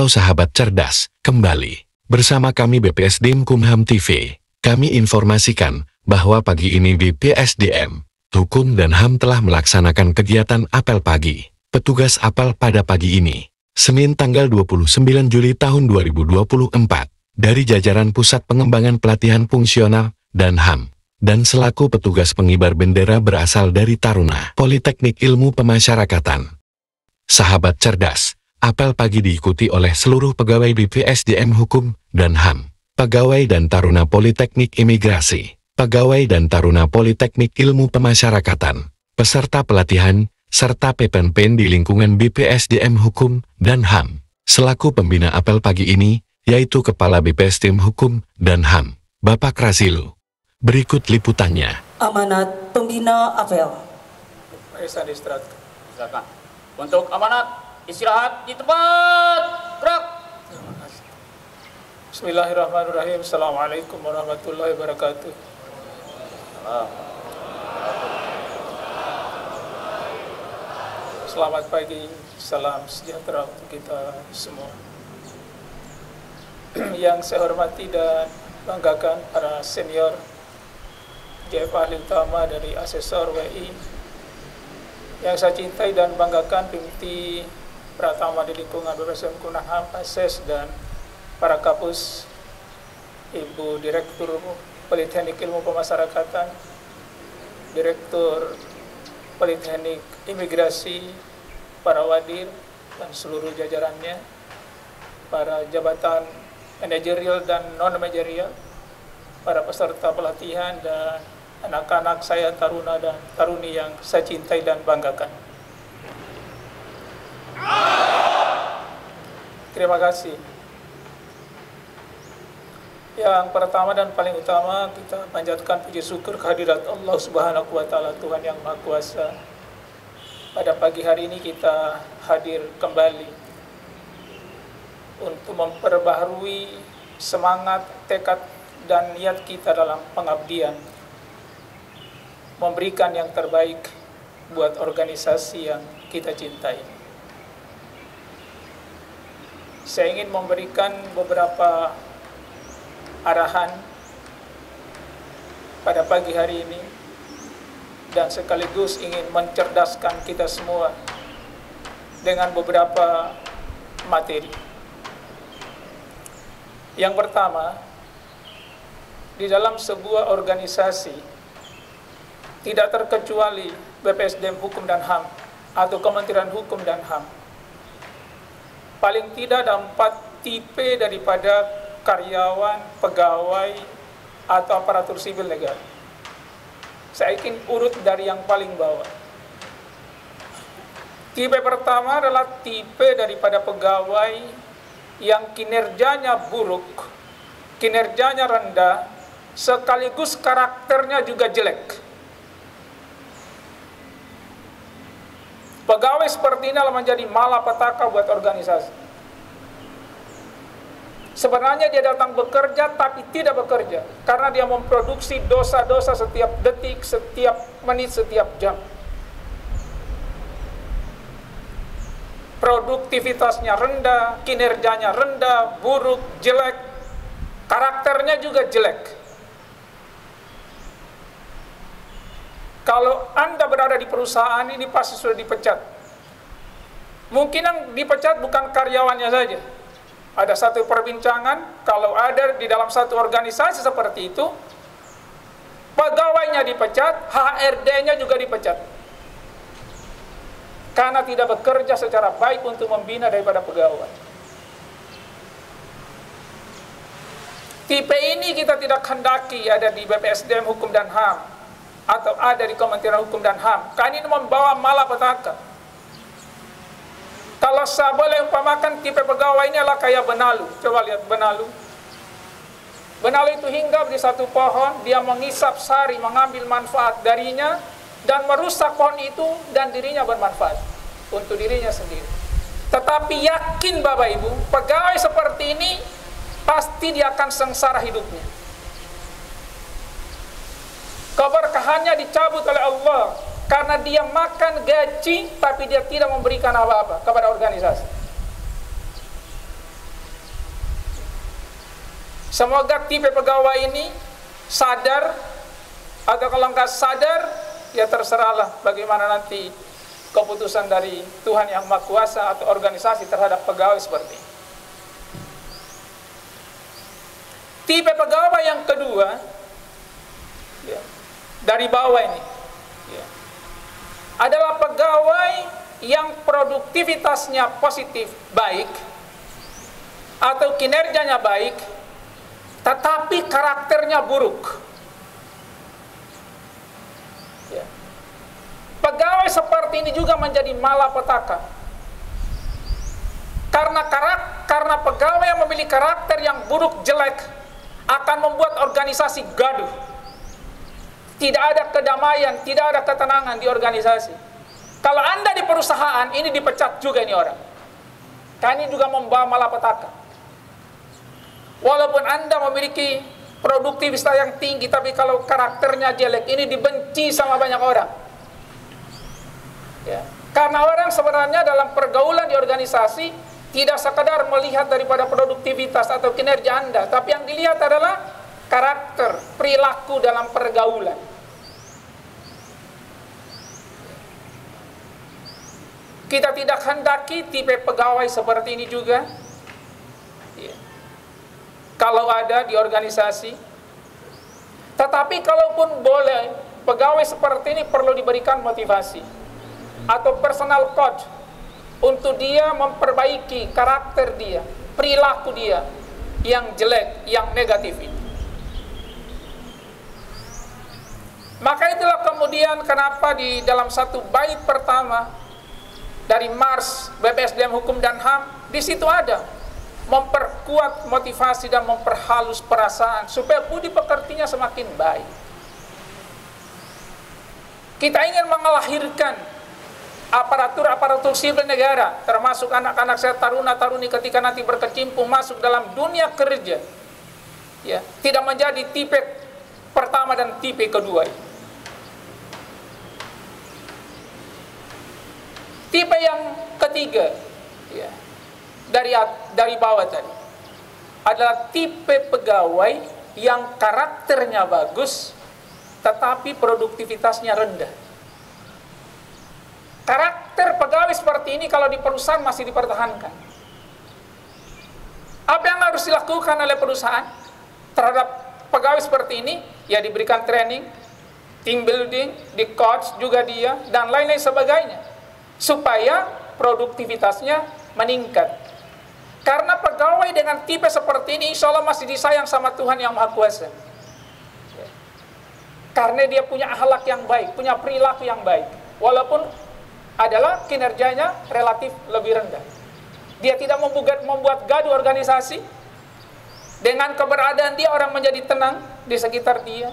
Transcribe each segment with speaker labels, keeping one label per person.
Speaker 1: Halo sahabat cerdas, kembali bersama kami BPSDM Kumham TV. Kami informasikan bahwa pagi ini BPSDM Hukum dan HAM telah melaksanakan kegiatan apel pagi. Petugas apel pada pagi ini, Senin tanggal 29 Juli tahun 2024, dari jajaran Pusat Pengembangan Pelatihan Fungsional dan HAM, dan selaku petugas pengibar bendera berasal dari Taruna Politeknik Ilmu Pemasyarakatan. Sahabat cerdas, apel pagi diikuti oleh seluruh pegawai BPSDM Hukum dan HAM, pegawai dan taruna Politeknik Imigrasi, pegawai dan taruna Politeknik Ilmu Pemasyarakatan, peserta pelatihan, serta PPNPN di lingkungan BPSDM Hukum dan HAM. Selaku pembina apel pagi ini, yaitu Kepala BPSDM Hukum dan HAM, Bapak Rasilu. Berikut liputannya.
Speaker 2: Amanat pembina apel.
Speaker 3: Untuk amanat, istirahat di tempat. Gerak.
Speaker 4: Bismillahirrahmanirrahim. Assalamualaikum warahmatullahi wabarakatuh. Selamat pagi, salam sejahtera untuk kita semua. Yang saya hormati dan banggakan para senior GF ahli utama dari asesor WI, yang saya cintai dan banggakan Pimti Pratama di lingkungan BPSDM Hukum dan HAM, ASES, dan para kapus, Ibu Direktur Politeknik Ilmu Pemasyarakatan, Direktur Politeknik Imigrasi, para wadir dan seluruh jajarannya, para jabatan manajerial dan non-manajerial, para peserta pelatihan, dan anak-anak saya taruna dan taruni yang saya cintai dan banggakan. Terima kasih. Yang pertama dan paling utama, kita panjatkan puji syukur kehadirat Allah Subhanahu wa Ta'ala, Tuhan yang Maha Kuasa. Pada pagi hari ini kita hadir kembali untuk memperbaharui semangat, tekad, dan niat kita dalam pengabdian, memberikan yang terbaik buat organisasi yang kita cintai. Saya ingin memberikan beberapa arahan pada pagi hari ini dan sekaligus ingin mencerdaskan kita semua dengan beberapa materi. Yang pertama, di dalam sebuah organisasi tidak terkecuali BPSDM Hukum dan HAM atau Kementerian Hukum dan HAM, paling tidak ada 4 tipe daripada karyawan, pegawai, atau aparatur sipil negara. Saya ingin urut dari yang paling bawah. Tipe pertama adalah tipe daripada pegawai yang kinerjanya buruk, kinerjanya rendah, sekaligus karakternya juga jelek. Pegawai seperti ini adalah menjadi malapetaka buat organisasi. Sebenarnya dia datang bekerja tapi tidak bekerja, karena dia memproduksi dosa-dosa setiap detik, setiap menit, setiap jam. Produktivitasnya rendah, kinerjanya rendah, buruk, jelek, karakternya juga jelek. Kalau Anda berada di perusahaan ini pasti sudah dipecat. Mungkin yang dipecat bukan karyawannya saja. Ada satu perbincangan, kalau ada di dalam satu organisasi seperti itu, pegawainya dipecat, HRD-nya juga dipecat. Karena tidak bekerja secara baik untuk membina daripada pegawai. Tipe ini kita tidak hendaki ada di BPSDM Hukum dan HAM atau ada di Kementerian Hukum dan HAM. Karena ini membawa malapetaka. Kalau saya boleh umpamakan tipe pegawai ini adalah kayak benalu. Coba lihat benalu. Benalu itu hinggap di satu pohon, dia mengisap sari, mengambil manfaat darinya, dan merusak pohon itu, dan dirinya bermanfaat untuk dirinya sendiri. Tetapi yakin Bapak Ibu, pegawai seperti ini pasti dia akan sengsara hidupnya. Keberkahannya dicabut oleh Allah karena dia makan gaji tapi dia tidak memberikan apa-apa kepada organisasi. Semoga tipe pegawai ini sadar, atau kalau enggak sadar, ya terserahlah bagaimana nanti keputusan dari Tuhan Yang Maha Kuasa atau organisasi terhadap pegawai seperti ini. Tipe pegawai yang kedua, ya, dari bawah ini, ya, adalah pegawai yang produktivitasnya positif, baik, atau kinerjanya baik, tetapi karakternya buruk. Ya. Pegawai seperti ini juga menjadi malapetaka. Karena pegawai yang memiliki karakter yang buruk, jelek, akan membuat organisasi gaduh. Tidak ada kedamaian, tidak ada ketenangan di organisasi. Kalau Anda di perusahaan, ini dipecat juga ini orang. Karena ini juga membawa malapetaka. Walaupun Anda memiliki produktivitas yang tinggi, tapi kalau karakternya jelek, ini dibenci sama banyak orang. Ya. Karena orang sebenarnya dalam pergaulan di organisasi tidak sekadar melihat daripada produktivitas atau kinerja Anda, tapi yang dilihat adalah karakter, perilaku dalam pergaulan. Kita tidak hendaki tipe pegawai seperti ini juga. Ya. Kalau ada di organisasi. Tetapi kalaupun boleh, pegawai seperti ini perlu diberikan motivasi atau personal coach untuk dia memperbaiki karakter dia, perilaku dia yang jelek, yang negatif itu. Maka itulah kemudian kenapa di dalam satu bait pertama dari Mars BPSDM Hukum dan HAM, di situ ada memperkuat motivasi dan memperhalus perasaan supaya budi pekertinya semakin baik. Kita ingin mengelahirkan aparatur sipil negara, termasuk anak-anak saya taruna-taruni ketika nanti berkecimpung masuk dalam dunia kerja, ya, tidak menjadi tipe pertama dan tipe kedua. Tipe yang ketiga, ya, dari bawah tadi, adalah tipe pegawai yang karakternya bagus, tetapi produktivitasnya rendah. Karakter pegawai seperti ini kalau di perusahaan masih dipertahankan. Apa yang harus dilakukan oleh perusahaan terhadap pegawai seperti ini? Ya, diberikan training, team building, di coach juga dia, dan lain-lain sebagainya, supaya produktivitasnya meningkat. Karena pegawai dengan tipe seperti ini insya Allah masih disayang sama Tuhan Yang Maha Kuasa. Karena dia punya akhlak yang baik, punya perilaku yang baik, walaupun adalah kinerjanya relatif lebih rendah. Dia tidak membuat gaduh organisasi. Dengan keberadaan dia, orang menjadi tenang di sekitar dia.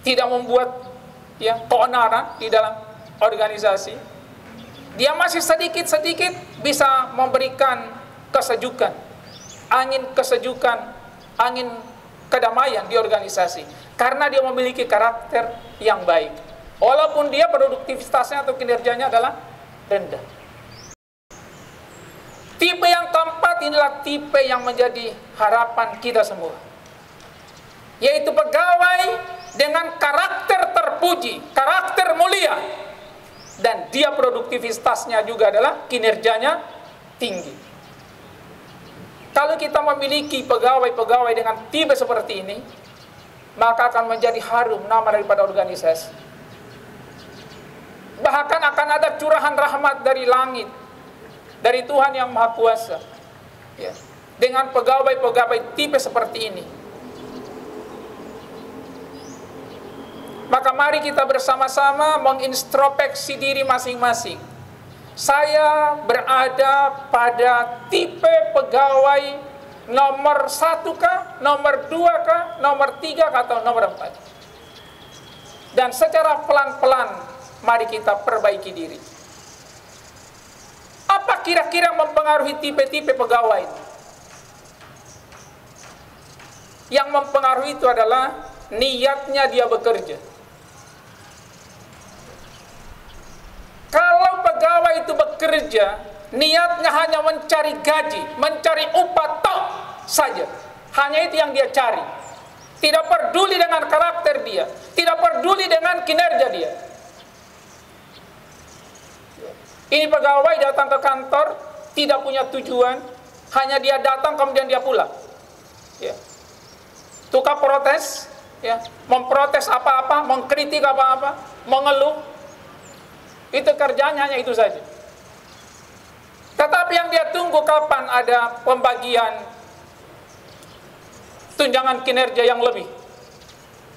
Speaker 4: Tidak membuat, ya, keonaran di dalam organisasi. Dia masih sedikit-sedikit bisa memberikan kesejukan, angin kesejukan, angin kedamaian di organisasi. Karena dia memiliki karakter yang baik. Walaupun dia produktivitasnya atau kinerjanya adalah rendah. Tipe yang keempat inilah tipe yang menjadi harapan kita semua, yaitu pegawai dengan karakter terpuji, karakter mulia, dan dia produktivitasnya juga adalah kinerjanya tinggi. Kalau kita memiliki pegawai-pegawai dengan tipe seperti ini, maka akan menjadi harum nama daripada organisasi. Bahkan akan ada curahan rahmat dari langit, dari Tuhan Yang Maha Kuasa, ya, dengan pegawai-pegawai tipe seperti ini. Maka mari kita bersama-sama mengintrospeksi diri masing-masing. Saya berada pada tipe pegawai nomor 1 kah, nomor 2 kah, nomor 3 kah, atau nomor 4? Dan secara pelan-pelan mari kita perbaiki diri. Apa kira-kira mempengaruhi tipe-tipe pegawai? Yang mempengaruhi itu adalah niatnya dia bekerja. Kalau pegawai itu bekerja, niatnya hanya mencari gaji, mencari upah tok saja, Hanya itu yang dia cari. Tidak peduli dengan karakter dia, tidak peduli dengan kinerja dia. Ini pegawai datang ke kantor tidak punya tujuan, hanya dia datang kemudian dia pulang. Ya. Tukar protes, ya, memprotes apa-apa, mengkritik apa-apa, mengeluh. Itu kerjanya hanya itu saja. Tetapi yang dia tunggu kapan ada pembagian tunjangan kinerja yang lebih.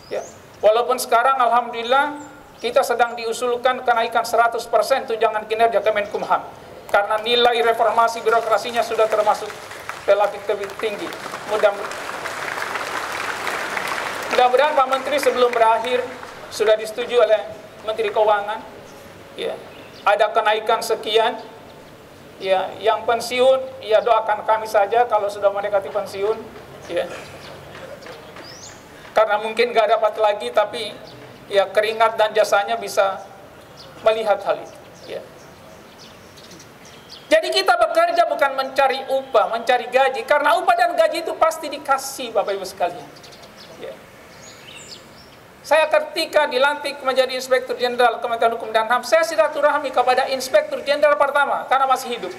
Speaker 4: Ya. Walaupun sekarang alhamdulillah kita sedang diusulkan kenaikan 100% tunjangan kinerja Kemenkumham. Karena nilai reformasi birokrasinya sudah termasuk relatif lebih tinggi. Mudah-mudahan Pak Menteri sebelum berakhir sudah disetujui oleh Menteri Keuangan. Ya, ada kenaikan sekian. Ya, yang pensiun, ya doakan kami saja kalau sudah mendekati pensiun. Ya. Karena mungkin gak dapat lagi, tapi ya keringat dan jasanya bisa melihat hal itu. Ya. Jadi kita bekerja bukan mencari upah, mencari gaji. Karena upah dan gaji itu pasti dikasih Bapak Ibu sekalian. Ya. Saya ketika dilantik menjadi Inspektur Jenderal Kementerian Hukum dan HAM, saya silaturahmi kepada Inspektur Jenderal pertama, karena masih hidup.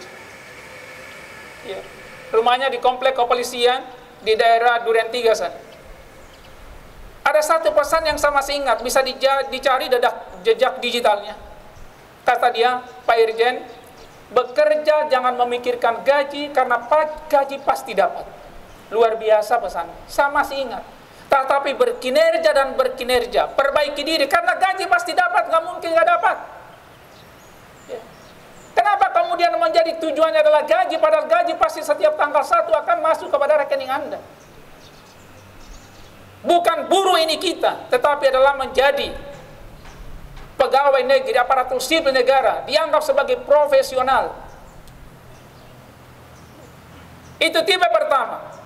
Speaker 4: Ya. Rumahnya di Komplek Kepolisian di daerah Duren 3 sana. Ada satu pesan yang saya masih ingat, bisa dicari jejak digitalnya. Kata dia, Pak Irjen, bekerja jangan memikirkan gaji, karena gaji pasti dapat. Luar biasa pesan. Saya masih ingat. Tetapi berkinerja dan berkinerja, perbaiki diri, karena gaji pasti dapat, nggak mungkin nggak dapat. Ya. Kenapa kemudian menjadi tujuannya adalah gaji, padahal gaji pasti setiap tanggal 1 akan masuk kepada rekening Anda. Bukan buruh ini kita, tetapi adalah menjadi pegawai negeri, aparatur sipil negara, dianggap sebagai profesional. Itu tipe pertama.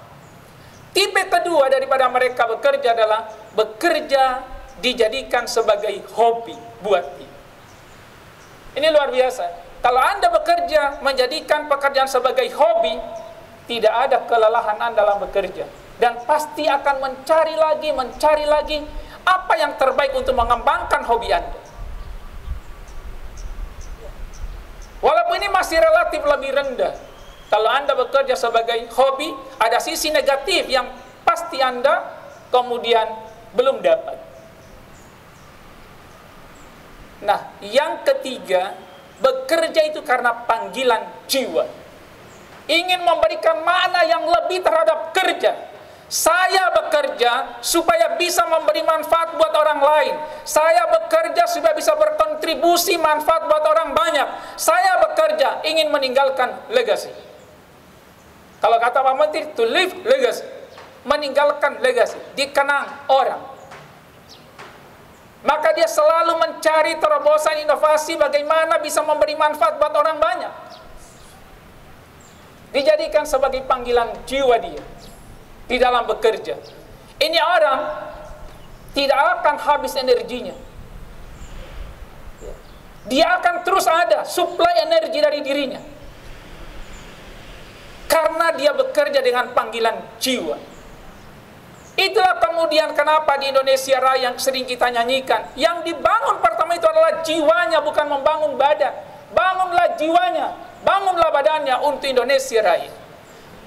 Speaker 4: Tipe kedua daripada mereka bekerja adalah bekerja dijadikan sebagai hobi buat dia. Ini luar biasa. Kalau Anda bekerja menjadikan pekerjaan sebagai hobi, tidak ada kelelahan Anda dalam bekerja. Dan pasti akan mencari lagi apa yang terbaik untuk mengembangkan hobi Anda. Walaupun ini masih relatif lebih rendah. Kalau Anda bekerja sebagai hobi, ada sisi negatif yang pasti Anda kemudian belum dapat. Nah, yang ketiga, bekerja itu karena panggilan jiwa. Ingin memberikan makna yang lebih terhadap kerja. Saya bekerja supaya bisa memberi manfaat buat orang lain. Saya bekerja supaya bisa berkontribusi manfaat buat orang banyak. Saya bekerja ingin meninggalkan legasi. Kalau kata Pak Menteri, to leave legacy, meninggalkan legasi, dikenang orang. Maka dia selalu mencari terobosan inovasi bagaimana bisa memberi manfaat buat orang banyak. Dijadikan sebagai panggilan jiwa dia di dalam bekerja. Ini orang tidak akan habis energinya. Dia akan terus ada suplai energi dari dirinya. Karena dia bekerja dengan panggilan jiwa. Itulah kemudian kenapa di Indonesia Raya yang sering kita nyanyikan, yang dibangun pertama itu adalah jiwanya, bukan membangun badan. Bangunlah jiwanya, bangunlah badannya untuk Indonesia Raya.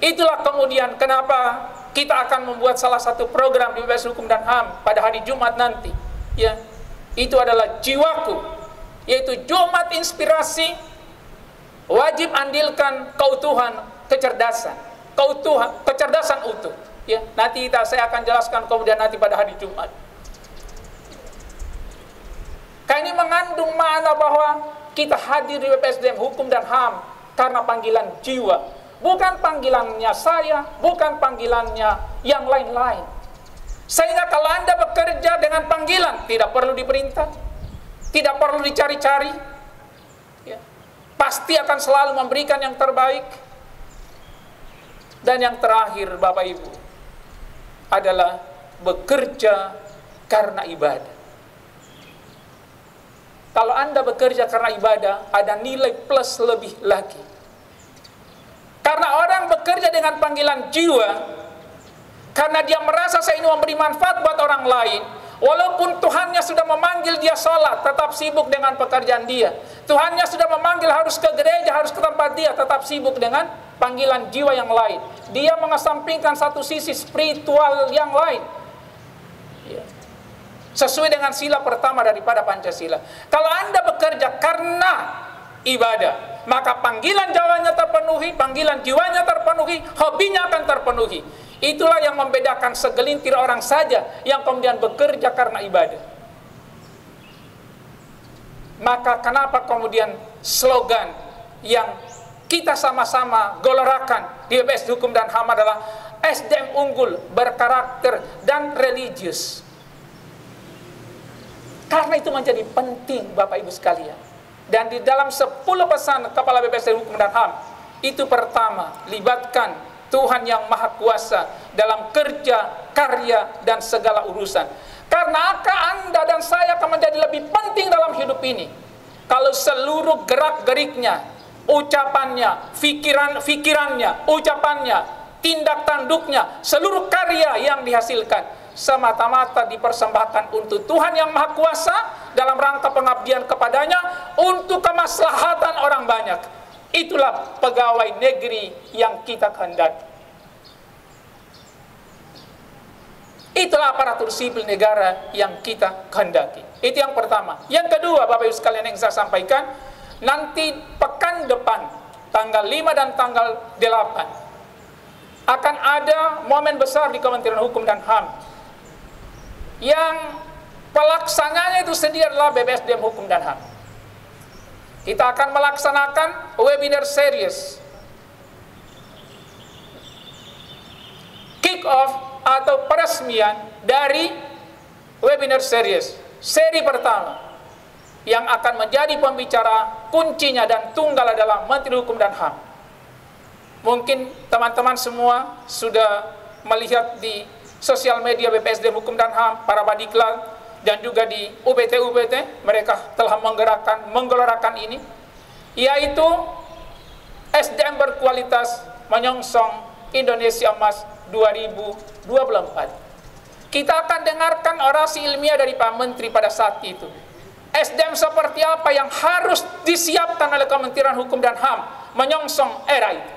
Speaker 4: Itulah kemudian kenapa kita akan membuat salah satu program di BPS Hukum dan HAM pada hari Jumat nanti. Ya, itu adalah jiwaku, yaitu Jumat Inspirasi. Wajib andilkan keutuhan, kecerdasan, kecerdasan utuh. Ya, nanti saya akan jelaskan kemudian nanti pada hari Jumat. Karena ini mengandung makna bahwa kita hadir di BPSDM Hukum dan HAM karena panggilan jiwa, bukan panggilannya saya, bukan panggilannya yang lain-lain. Sehingga kalau Anda bekerja dengan panggilan, tidak perlu diperintah, tidak perlu dicari-cari, ya, pasti akan selalu memberikan yang terbaik. Dan yang terakhir Bapak Ibu adalah bekerja karena ibadah. Kalau Anda bekerja karena ibadah, ada nilai plus lebih lagi. Karena orang bekerja dengan panggilan jiwa, Karena dia merasa saya ini memberi manfaat buat orang lain. Walaupun Tuhannya sudah memanggil dia sholat, tetap sibuk dengan pekerjaan dia. Tuhannya sudah memanggil harus ke gereja, harus ke tempat dia, tetap sibuk dengan panggilan jiwa yang lain. Dia mengesampingkan satu sisi spiritual yang lain. Ya. Sesuai dengan sila pertama daripada Pancasila. Kalau Anda bekerja karena ibadah, maka panggilan jiwanya terpenuhi, panggilan jiwanya terpenuhi, hobinya akan terpenuhi. Itulah yang membedakan segelintir orang saja yang kemudian bekerja karena ibadah. Maka kenapa kemudian slogan yang kita sama-sama gelorakan di BPS Hukum dan HAM adalah SDM unggul, berkarakter, dan religius. Karena itu menjadi penting Bapak Ibu sekalian. Dan di dalam 10 pesan Kepala BPS Hukum dan HAM, itu pertama, libatkan Tuhan yang Maha Kuasa dalam kerja, karya, dan segala urusan. Karena Anda dan saya akan menjadi lebih penting dalam hidup ini kalau seluruh gerak-geriknya, ucapannya, fikirannya, ucapannya, tindak tanduknya, seluruh karya yang dihasilkan semata-mata dipersembahkan untuk Tuhan yang Maha Kuasa dalam rangka pengabdian kepadanya untuk kemaslahatan orang banyak. Itulah pegawai negeri yang kita kehendaki. Itulah aparatur sipil negara yang kita kehendaki. Itu yang pertama. Yang kedua, Bapak Ibu sekalian yang saya sampaikan, nanti pekan depan, tanggal 5 dan tanggal 8, akan ada momen besar di Kementerian Hukum dan HAM. Yang pelaksananya itu sendiri adalah BPSDM Hukum dan HAM. Kita akan melaksanakan webinar series, kick off atau peresmian dari webinar series, seri pertama, yang akan menjadi pembicara kuncinya dan tunggal adalah Menteri Hukum dan HAM. Mungkin teman-teman semua sudah melihat di sosial media BPSDM Hukum dan HAM, para Badiklat, dan juga di UBT mereka telah menggelorakan ini, yaitu SDM berkualitas menyongsong Indonesia Emas 2024. Kita akan dengarkan orasi ilmiah dari Pak Menteri pada saat itu. SDM seperti apa yang harus disiapkan oleh Kementerian Hukum dan HAM menyongsong era itu.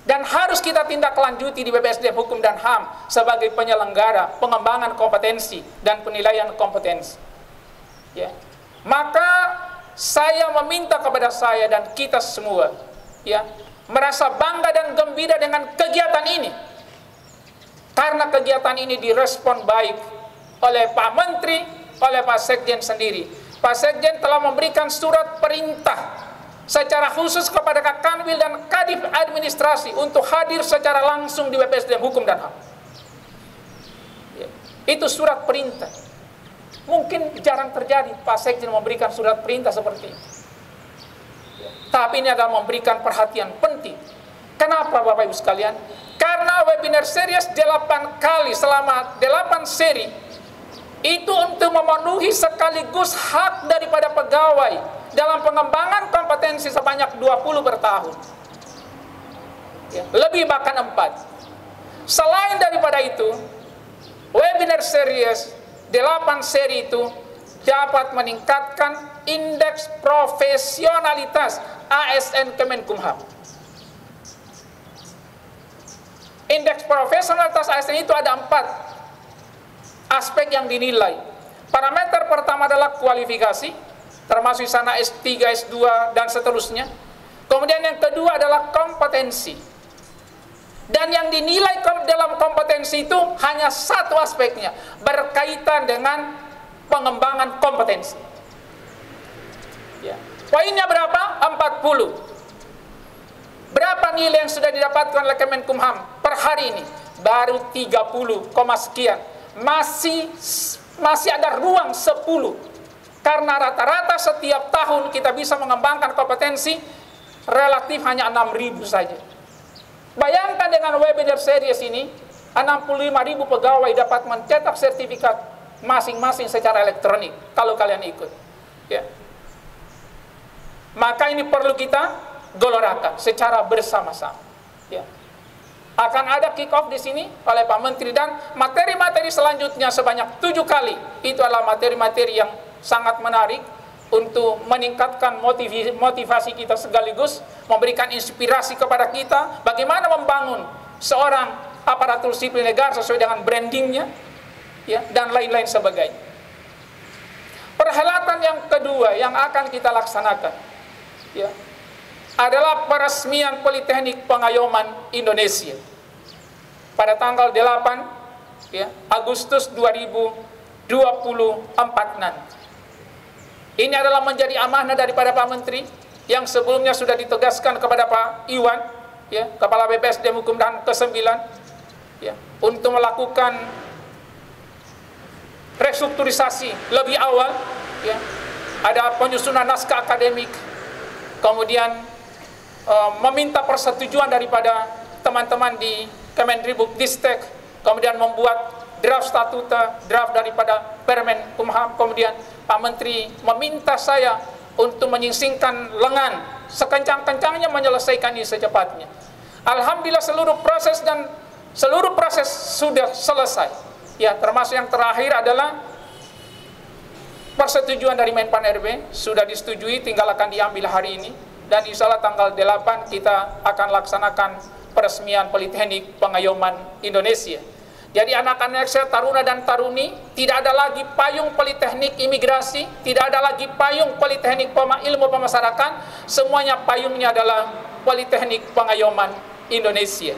Speaker 4: Dan harus kita tindak lanjuti di BPSDM Hukum dan HAM sebagai penyelenggara pengembangan kompetensi dan penilaian kompetensi. Ya. Maka saya meminta kepada saya dan kita semua, ya, merasa bangga dan gembira dengan kegiatan ini. Karena kegiatan ini direspon baik oleh Pak Menteri, oleh Pak Sekjen sendiri. Pak Sekjen telah memberikan surat perintah secara khusus kepada Kak Kanwil dan Kadif Administrasi untuk hadir secara langsung di BPSDM Hukum dan HAM. Ya. Itu surat perintah. Mungkin jarang terjadi Pak Sekjen memberikan surat perintah seperti itu. Ya. Tapi ini adalah memberikan perhatian penting. Kenapa Bapak Ibu sekalian? Karena webinar series 8 kali selama 8 seri itu untuk memenuhi sekaligus hak daripada pegawai dalam pengembangan kompetensi sebanyak 20 per tahun. Ya, lebih bahkan 4. Selain daripada itu, webinar series 8 seri itu dapat meningkatkan indeks profesionalitas ASN Kemenkumham. Indeks profesionalitas ASN itu ada 4 aspek yang dinilai. Parameter pertama adalah kualifikasi, termasuk di sana S3, S2, dan seterusnya. Kemudian yang kedua adalah kompetensi. Dan yang dinilai dalam kompetensi itu hanya satu aspeknya, berkaitan dengan pengembangan kompetensi. Ya. Poinnya berapa? 40. Berapa nilai yang sudah didapatkan oleh Kemenkumham per hari ini? Baru 30, sekian. Masih ada ruang 10. Karena rata-rata setiap tahun kita bisa mengembangkan kompetensi relatif hanya 6.000 saja. Bayangkan dengan webinar series ini, 65.000 pegawai dapat mencetak sertifikat masing-masing secara elektronik kalau kalian ikut. Ya. Maka ini perlu kita gelorakan secara bersama-sama. Ya. Akan ada kick off di sini oleh Pak Menteri, dan materi-materi selanjutnya sebanyak 7 kali. Itu adalah materi-materi yang sangat menarik untuk meningkatkan motivasi kita, sekaligus memberikan inspirasi kepada kita bagaimana membangun seorang aparatur sipil negara sesuai dengan brandingnya, ya, dan lain-lain sebagainya. Perhelatan yang kedua yang akan kita laksanakan, ya, adalah peresmian Politeknik Pengayoman Indonesia pada tanggal 8, ya, Agustus 2024 nanti. Ini adalah menjadi amanah daripada Pak Menteri yang sebelumnya sudah ditegaskan kepada Pak Iwan, ya, Kepala BPSDM Hukum dan ke-9, ya, untuk melakukan restrukturisasi lebih awal, ya. Ada penyusunan naskah akademik, kemudian meminta persetujuan daripada teman-teman di Kemendikbudristek, kemudian membuat draft statuta, draft daripada Permen Kumham, kemudian Pak Menteri meminta saya untuk menyingsingkan lengan, sekencang-kencangnya menyelesaikan ini secepatnya. Alhamdulillah seluruh proses sudah selesai. Ya, termasuk yang terakhir adalah persetujuan dari Menpan RB sudah disetujui, tinggal akan diambil hari ini, dan insya Allah tanggal 8 kita akan laksanakan peresmian Politeknik Pengayoman Indonesia. Jadi anak-anak saya, taruna dan taruni, tidak ada lagi payung Politeknik Imigrasi, tidak ada lagi payung Politeknik Ilmu Pemasarakatan, semuanya payungnya adalah Politeknik Pengayoman Indonesia,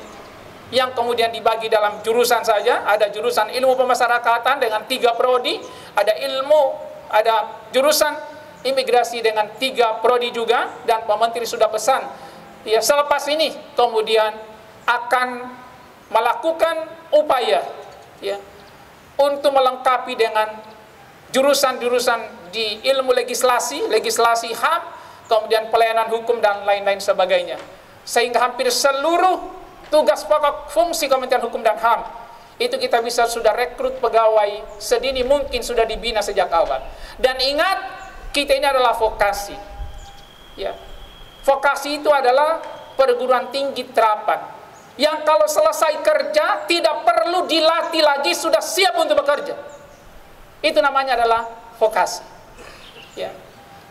Speaker 4: yang kemudian dibagi dalam jurusan saja. Ada jurusan ilmu pemasarakatan dengan 3 prodi, ada jurusan imigrasi dengan 3 prodi juga, dan Pak Menteri sudah pesan, ya, selepas ini kemudian akan melakukan upaya, ya, untuk melengkapi dengan jurusan-jurusan di ilmu legislasi HAM, kemudian pelayanan hukum dan lain-lain sebagainya, sehingga hampir seluruh tugas pokok fungsi Kementerian Hukum dan HAM itu kita bisa sudah rekrut pegawai sedini mungkin, sudah dibina sejak awal. Dan ingat, kita ini adalah vokasi, ya. Vokasi itu adalah perguruan tinggi terapan yang kalau selesai kerja tidak perlu dilatih lagi, sudah siap untuk bekerja. Itu namanya adalah vokasi, ya.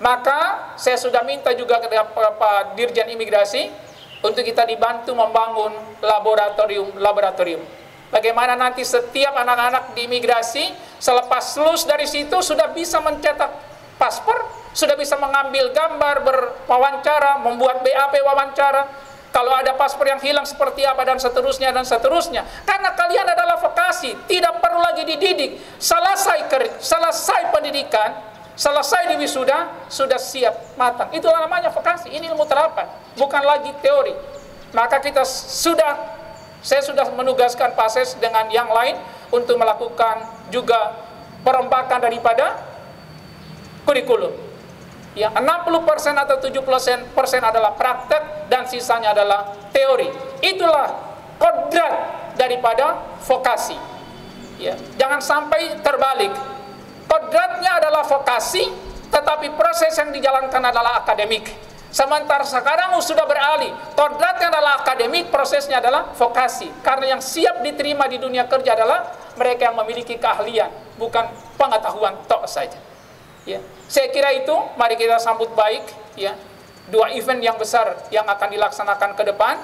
Speaker 4: Maka saya sudah minta juga kepada Pak Dirjen Imigrasi untuk kita dibantu membangun laboratorium. Bagaimana nanti setiap anak-anak di imigrasi selepas lulus dari situ sudah bisa mencetak paspor, sudah bisa mengambil gambar, berwawancara, membuat BAP wawancara. Kalau ada paspor yang hilang seperti apa, dan seterusnya dan seterusnya. Karena kalian adalah vokasi, tidak perlu lagi dididik. Selesai pendidikan, selesai di wisuda, sudah siap matang. Itulah namanya vokasi. Ini ilmu terapan, bukan lagi teori. Maka saya sudah menugaskan Pak Ses dengan yang lain untuk melakukan juga perombakan daripada kurikulum. Yang 60% atau 70% adalah praktek dan sisanya adalah teori. Itulah kodrat daripada vokasi. Ya, jangan sampai terbalik. Kodratnya adalah vokasi, tetapi proses yang dijalankan adalah akademik. Sementara sekarang sudah beralih, kodratnya adalah akademik, prosesnya adalah vokasi. Karena yang siap diterima di dunia kerja adalah mereka yang memiliki keahlian, bukan pengetahuan tok saja. Ya, saya kira itu mari kita sambut baik, ya, 2 event yang besar yang akan dilaksanakan ke depan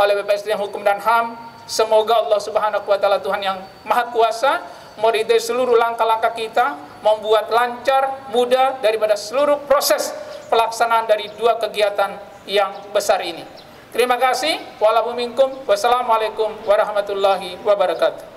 Speaker 4: oleh BPSDM Hukum dan HAM. Semoga Allah Subhanahu wa taala, Tuhan yang Maha Kuasa, meridai seluruh langkah-langkah kita, membuat lancar, mudah daripada seluruh proses pelaksanaan dari 2 kegiatan yang besar ini. Terima kasih. Wassalamualaikum warahmatullahi wabarakatuh.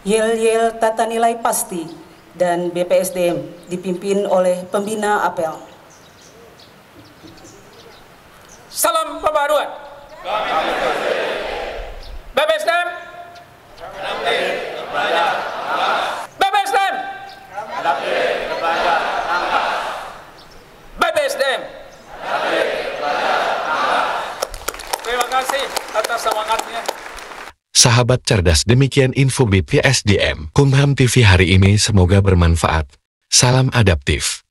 Speaker 2: Yel-yel tata nilai pasti dan BPSDM dipimpin oleh pembina apel.
Speaker 4: Salam pembaruan. BPSDM. BPSDM. BPSDM. Terima kasih atas semangatnya.
Speaker 1: Sahabat cerdas, demikian info BPSDM Kumham TV hari ini, semoga bermanfaat. Salam adaptif.